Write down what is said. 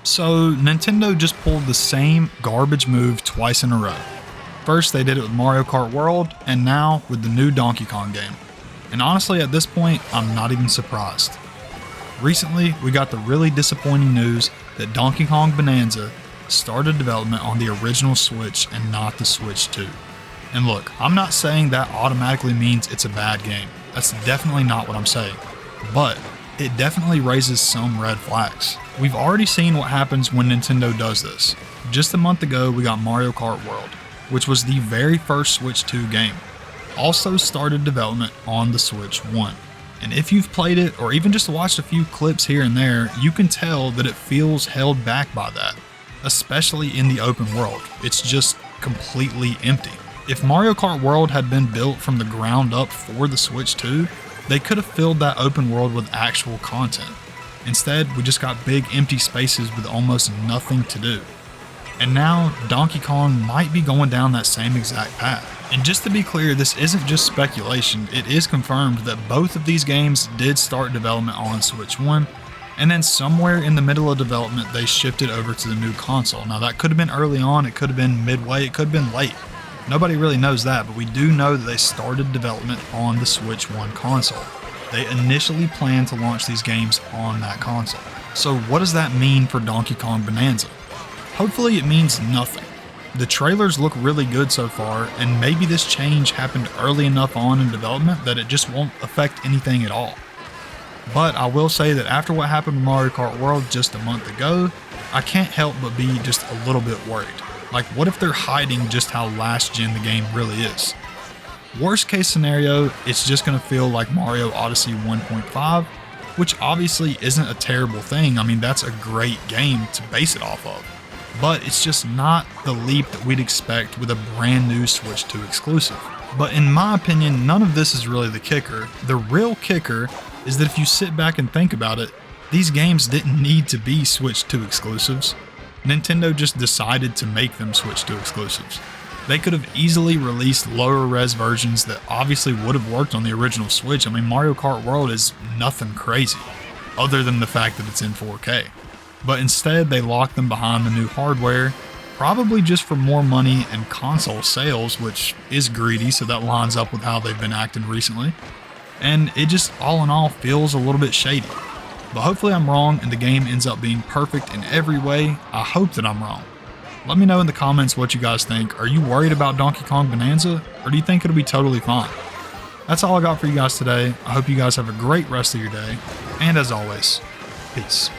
So, Nintendo just pulled the same garbage move twice in a row. First, they did it with Mario Kart World, and now with the new Donkey Kong game. And honestly, at this point, I'm not even surprised. Recently, we got the really disappointing news that Donkey Kong Bananza started development on the original Switch and not the Switch 2. And look, I'm not saying that automatically means it's a bad game. That's definitely not what I'm saying. But it definitely raises some red flags. We've already seen what happens when Nintendo does this. Just a month ago, we got Mario Kart World, which was the very first Switch 2 game. Also started development on the Switch 1. And if you've played it, or even just watched a few clips here and there, you can tell that it feels held back by that. Especially in the open world. It's just completely empty. If Mario Kart World had been built from the ground up for the Switch 2, they could have filled that open world with actual content. Instead, we just got big empty spaces with almost nothing to do. And now, Donkey Kong might be going down that same exact path. And just to be clear, this isn't just speculation, it is confirmed that both of these games did start development on Switch 1, and then somewhere in the middle of development they shifted over to the new console. Now that could have been early on, it could have been midway, it could have been late. Nobody really knows that, but we do know that they started development on the Switch 1 console. They initially planned to launch these games on that console. So what does that mean for Donkey Kong Bananza? Hopefully it means nothing. The trailers look really good so far, and maybe this change happened early enough on in development that it just won't affect anything at all. But I will say that after what happened with Mario Kart World just a month ago, I can't help but be just a little bit worried. Like, what if they're hiding just how last gen the game really is? Worst case scenario, it's just going to feel like Mario Odyssey 1.5, which obviously isn't a terrible thing. I mean, that's a great game to base it off of. But it's just not the leap that we'd expect with a brand new Switch 2 exclusive. But in my opinion, none of this is really the kicker. The real kicker is that if you sit back and think about it, these games didn't need to be Switch 2 exclusives. Nintendo just decided to make them Switch 2 exclusives. They could have easily released lower res versions that obviously would have worked on the original Switch. I mean, Mario Kart World is nothing crazy, other than the fact that it's in 4K. But instead, they locked them behind the new hardware, probably just for more money and console sales, which is greedy, so that lines up with how they've been acting recently. And it just, all in all, feels a little bit shady. But hopefully I'm wrong and the game ends up being perfect in every way. I hope that I'm wrong. Let me know in the comments what you guys think. Are you worried about Donkey Kong Bananza, or do you think it'll be totally fine? That's all I got for you guys today. I hope you guys have a great rest of your day, and as always, peace.